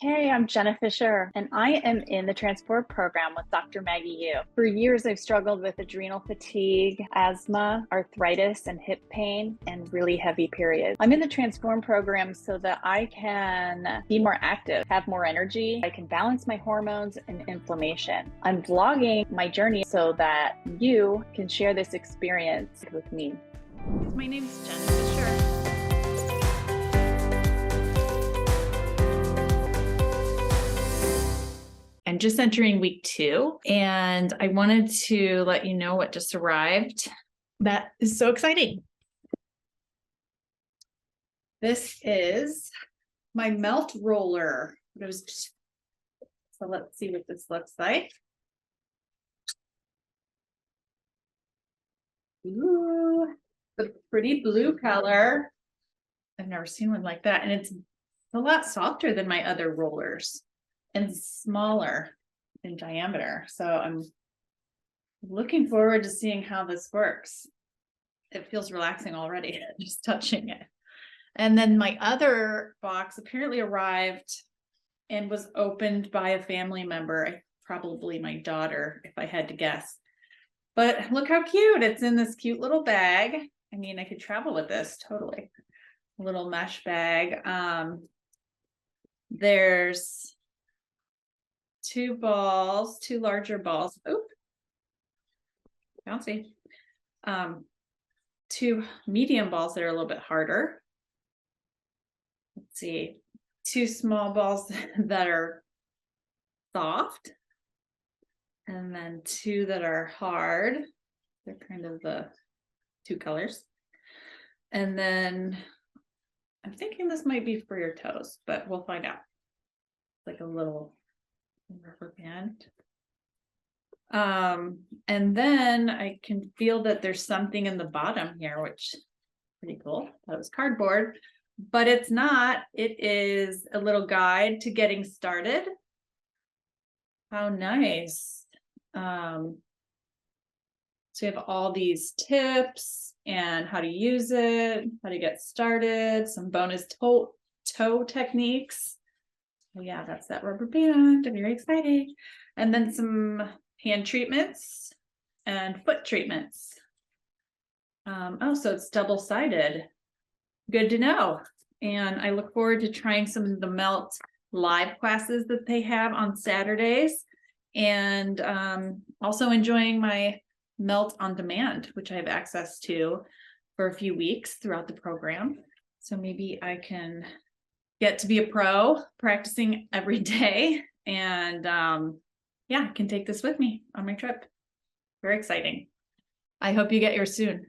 Hey, I'm Jenna Fisher, and I am in the transport program with Dr. Maggie Yu. For years, I've struggled with adrenal fatigue, asthma, arthritis, and hip pain, and really heavy periods. I'm in the transform program so that I can be more active, have more energy. I can balance my hormones and inflammation. I'm vlogging my journey so that you can share this experience with me. My name's Jenna Fisher. I'm just entering week 2, and I wanted to let you know what just arrived. That is so exciting. This is my melt roller. So let's see what this looks like. Ooh, the pretty blue color. I've never seen one like that, and it's a lot softer than my other rollers and smaller in diameter. So I'm looking forward to seeing how this works. It feels relaxing already, just touching it. And then my other box apparently arrived and was opened by a family member, probably my daughter, if I had to guess. But look how cute. It's in this cute little bag. I mean, I could travel with this totally. A little mesh bag. There's 2 balls, 2 larger balls. Oop. Bouncy. 2 medium balls that are a little bit harder. Let's see. 2 small balls that are soft. And then 2 that are hard. They're kind of the 2 colors. And then I'm thinking this might be for your toes, but we'll find out. It's like a little rubber band. And then I can feel that there's something in the bottom here, which is pretty cool. That was cardboard, but it's not. It is a little guide to getting started. How nice. So you have all these tips and how to use it, how to get started, some bonus toe techniques. Oh yeah, that's that rubber band. Very exciting. And then some hand treatments and foot treatments. Oh, so it's double-sided. Good to know. And I look forward to trying some of the Melt live classes that they have on Saturdays, and also enjoying my Melt on demand, which I have access to for a few weeks throughout the program. So maybe I can get to be a pro practicing every day, and yeah, I can take this with me on my trip. Very exciting. I hope you get yours soon.